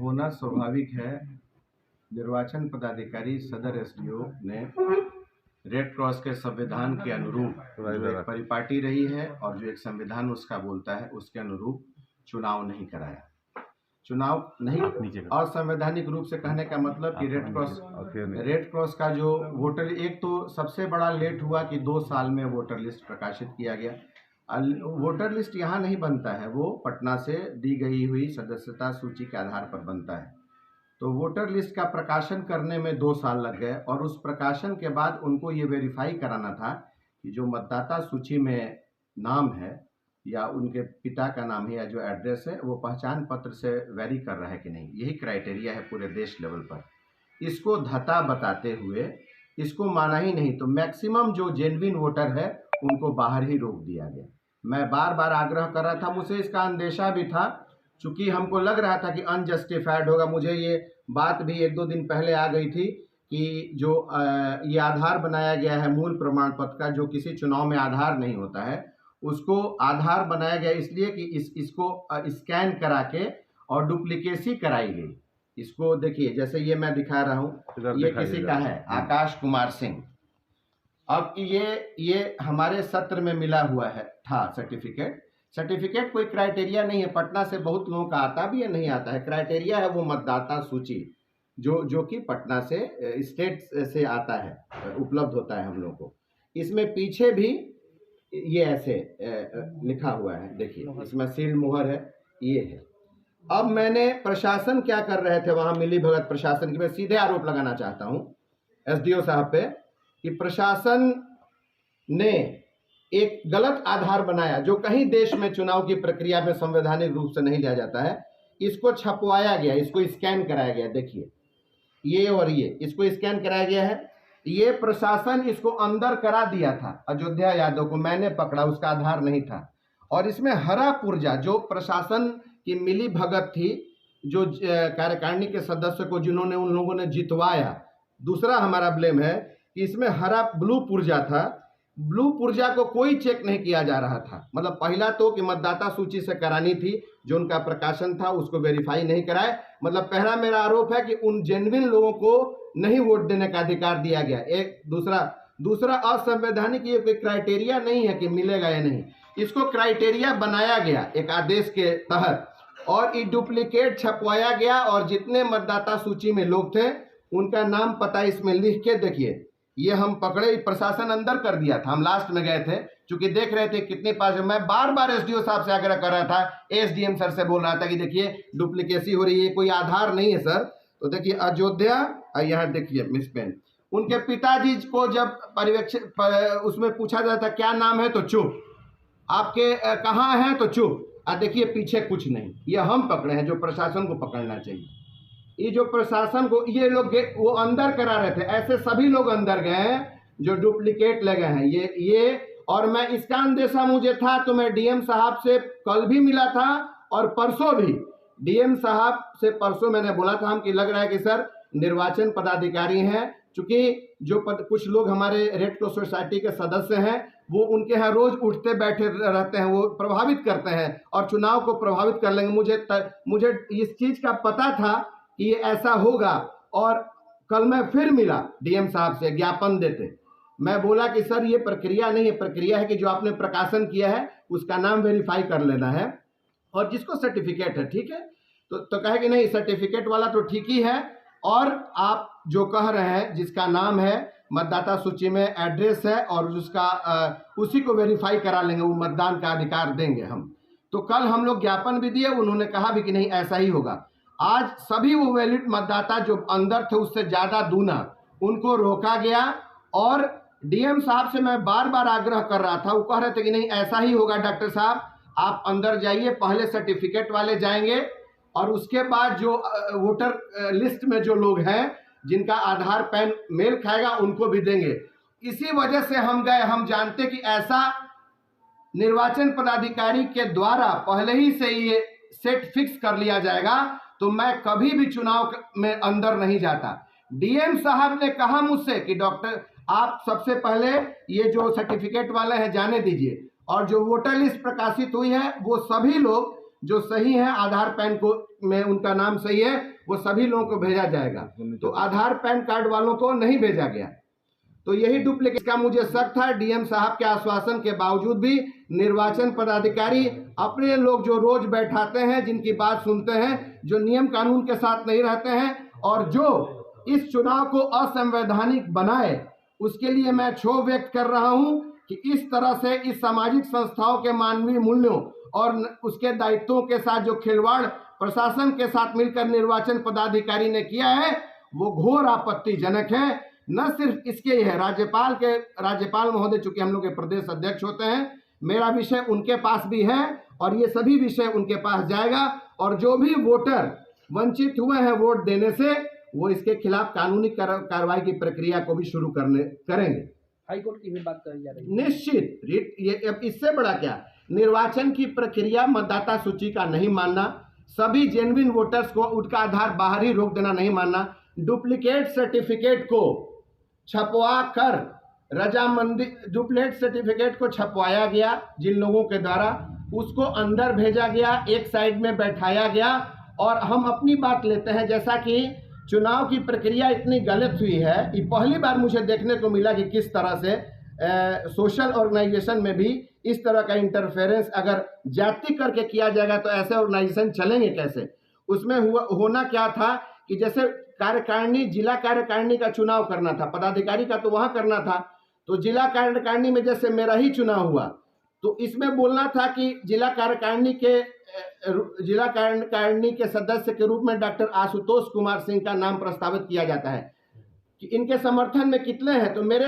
होना स्वाभाविक है। निर्वाचन पदाधिकारी सदर एसडीओ ने रेड क्रॉस के संविधान के अनुरूप जो एक परिपाटी रही है और जो एक संविधान उसका बोलता है उसके अनुरूप चुनाव नहीं कराया। चुनाव नहीं, असंवैधानिक रूप से कहने का मतलब कि रेड क्रॉस का जो वोटर, एक तो सबसे बड़ा लेट हुआ कि 2 साल में वोटर लिस्ट प्रकाशित किया गया। वोटर लिस्ट यहाँ नहीं बनता है, वो पटना से दी गई हुई सदस्यता सूची के आधार पर बनता है। तो वोटर लिस्ट का प्रकाशन करने में 2 साल लग गए और उस प्रकाशन के बाद उनको ये वेरीफाई कराना था कि जो मतदाता सूची में नाम है या उनके पिता का नाम है या जो एड्रेस है वो पहचान पत्र से वेरी कर रहा है कि नहीं। यही क्राइटेरिया है पूरे देश लेवल पर। इसको धता बताते हुए इसको माना ही नहीं, तो मैक्सिमम जो जेन्युइन वोटर है उनको बाहर ही रोक दिया गया। मैं बार बार आग्रह कर रहा था, मुझे इसका अंदेशा भी था, चूँकि हमको लग रहा था कि अनजस्टिफाइड होगा। मुझे ये बात भी 1-2 दिन पहले आ गई थी कि जो ये आधार बनाया गया है मूल प्रमाण पत्र का, जो किसी चुनाव में आधार नहीं होता है, उसको आधार बनाया गया इसलिए कि इसको स्कैन करा के और डुप्लीकेसी कराई गई। इसको देखिए, जैसे ये मैं दिखा रहा हूँ, ये किसी का है, आकाश कुमार सिंह। अब ये हमारे सत्र में मिला हुआ है था सर्टिफिकेट कोई क्राइटेरिया नहीं है। पटना से बहुत लोगों का आता भी है, नहीं आता है। क्राइटेरिया है वो मतदाता सूची जो कि पटना से स्टेट से आता है, उपलब्ध होता है हम लोगों को। इसमें पीछे भी ये ऐसे लिखा हुआ है, देखिए इसमें सील मुहर है, ये है। अब मैंने प्रशासन क्या कर रहे थे वहाँ, मिली भगत प्रशासन की मैं सीधे आरोप लगाना चाहता हूँ एसडीओ साहब पे कि प्रशासन ने एक गलत आधार बनाया जो कहीं देश में चुनाव की प्रक्रिया में संवैधानिक रूप से नहीं लिया जाता है। इसको छपवाया गया, इसको स्कैन कराया गया, देखिए ये और ये, इसको स्कैन कराया गया है। ये प्रशासन इसको अंदर करा दिया था अयोध्या यादव को, मैंने पकड़ा, उसका आधार नहीं था। और इसमें हरा पुर्जा जो प्रशासन की मिली भगत थी, जो कार्यकारिणी के सदस्य को जिन्होंने उन लोगों ने जितवाया, दूसरा हमारा ब्लेम है कि इसमें हरा ब्लू पुर्जा था। ब्लू पुर्जा को कोई चेक नहीं किया जा रहा था। मतलब पहला तो कि मतदाता सूची से करानी थी, जो उनका प्रकाशन था उसको वेरीफाई नहीं कराए। मतलब पहला मेरा आरोप है कि उन जेन्युइन लोगों को नहीं वोट देने का अधिकार दिया गया। एक दूसरा असंवैधानिक ये कोई क्राइटेरिया नहीं है कि मिलेगा या नहीं, इसको क्राइटेरिया बनाया गया एक आदेश के तहत और ये डुप्लीकेट छपवाया गया। और जितने मतदाता सूची में लोग थे उनका नाम पता इसमें लिख के, देखिए ये हम पकड़े, प्रशासन अंदर कर दिया था। हम लास्ट में गए थे, चूंकि देख रहे थे कितने पास। मैं बार बार एसडीओ साहब से आग्रह कर रहा था, एसडीएम सर से बोल रहा था कि देखिए डुप्लीकेसी हो रही है, कोई आधार नहीं है सर। तो देखिए अयोध्या, यहाँ देखिए मिस पेन, उनके पिताजी को जब पर्यवेक्षक उसमें पूछा जाता क्या नाम है तो चुप, आपके कहाँ हैं तो चुप। देखिए पीछे कुछ नहीं। ये हम पकड़े हैं जो प्रशासन को पकड़ना चाहिए। ये जो प्रशासन को ये लोग वो अंदर करा रहे थे, ऐसे सभी लोग अंदर गए हैं जो डुप्लीकेट लगे हैं। ये और मैं इसका अंदेशा मुझे था, तो मैं डीएम साहब से कल भी मिला था और परसों भी डीएम साहब से परसों मैंने बोला था हम कि लग रहा है कि सर निर्वाचन पदाधिकारी हैं, चूंकि जो कुछ लोग हमारे रेड क्रॉस सोसाइटी के सदस्य हैं वो उनके यहाँ रोज उठते बैठे रहते हैं, वो प्रभावित करते हैं और चुनाव को प्रभावित कर लेंगे। मुझे इस चीज का पता था कि ये ऐसा होगा। और कल मैं फिर मिला डीएम साहब से ज्ञापन देते, मैं बोला कि सर ये प्रक्रिया नहीं है, प्रक्रिया है कि जो आपने प्रकाशन किया है उसका नाम वेरीफाई कर लेना है और जिसको सर्टिफिकेट है ठीक है। तो कहे कि नहीं सर्टिफिकेट वाला तो ठीक ही है, और आप जो कह रहे हैं जिसका नाम है मतदाता सूची में एड्रेस है और उसका उसी को वेरीफाई करा लेंगे, वो मतदान का अधिकार देंगे हम। तो कल हम लोग ज्ञापन भी दिए, उन्होंने कहा भी कि नहीं ऐसा ही होगा। आज सभी वो वैलिड मतदाता जो अंदर थे उससे ज्यादा दूना उनको रोका गया। और डीएम साहब से मैं बार बार आग्रह कर रहा था, वो कह रहे थे कि नहीं ऐसा ही होगा डॉक्टर साहब, आप अंदर जाइए, पहले सर्टिफिकेट वाले जाएंगे और उसके बाद जो वोटर लिस्ट में जो लोग हैं जिनका आधार पैन मेल खाएगा उनको भी देंगे। इसी वजह से हम गए। हम जानते कि ऐसा निर्वाचन पदाधिकारी के द्वारा पहले ही से ये सेट फिक्स कर लिया जाएगा तो मैं कभी भी चुनाव में अंदर नहीं जाता। डीएम साहब ने कहा मुझसे कि डॉक्टर आप सबसे पहले ये जो सर्टिफिकेट वाले हैं जाने दीजिए, और जो वोटर लिस्ट प्रकाशित हुई है वो सभी लोग जो सही है आधार पैन को में उनका नाम सही है वो सभी लोगों को भेजा जाएगा। तो आधार पैन कार्ड वालों को नहीं भेजा गया, तो यही डुप्लीकेट का मुझे शक था। डीएम साहब के आश्वासन के बावजूद भी निर्वाचन पदाधिकारी अपने लोग जो रोज बैठाते हैं, जिनकी बात सुनते हैं, जो नियम कानून के साथ नहीं रहते हैं और जो इस चुनाव को असंवैधानिक बनाए, उसके लिए मैं क्षोभ व्यक्त कर रहा हूं कि इस तरह से इस सामाजिक संस्थाओं के मानवीय मूल्यों और उसके दायित्वों के साथ जो खिलवाड़ प्रशासन के साथ मिलकर निर्वाचन पदाधिकारी ने किया है वो घोर आपत्तिजनक है। न सिर्फ इसके है, राज्यपाल महोदय चूंकि हम लोग के प्रदेश अध्यक्ष होते हैं, मेरा विषय उनके पास भी है और ये सभी विषय उनके पास जाएगा और जो भी वोटर वंचित हुए हैं वोट देने से वो इसके खिलाफ कानूनी कार्रवाई की प्रक्रिया को भी शुरू करेंगे। हाईकोर्ट की भी बात कही जा रही है। निश्चित ये अब इससे बड़ा क्या, निर्वाचन की प्रक्रिया मतदाता सूची का नहीं मानना, सभी जेन्युइन वोटर्स को उनका आधार बाहर ही रोक देना नहीं मानना, डुप्लीकेट सर्टिफिकेट को छपवा कर रजामंदी, डुप्लीकेट सर्टिफिकेट को छपवाया गया जिन लोगों के द्वारा, उसको अंदर भेजा गया, एक साइड में बैठाया गया। और हम अपनी बात लेते हैं, जैसा कि चुनाव की प्रक्रिया इतनी गलत हुई है, ये पहली बार मुझे देखने को मिला कि किस तरह से सोशल ऑर्गेनाइजेशन में भी इस तरह का इंटरफेरेंस अगर जाति करके किया जाएगा तो ऐसे ऑर्गेनाइजेशन चलेंगे कैसे। उसमें होना क्या था कि जैसे कार्यकारिणी, जिला कार्यकारिणी का चुनाव करना था, पदाधिकारी का तो वहां करना था, तो जिला कार्यकारिणी में जैसे मेरा ही चुनाव हुआ तो इसमें बोलना था कि जिला कार्यकारिणी के सदस्य के रूप में डॉक्टर आशुतोष कुमार सिंह का नाम प्रस्तावित किया जाता है कि इनके समर्थन में कितने हैं, तो मेरे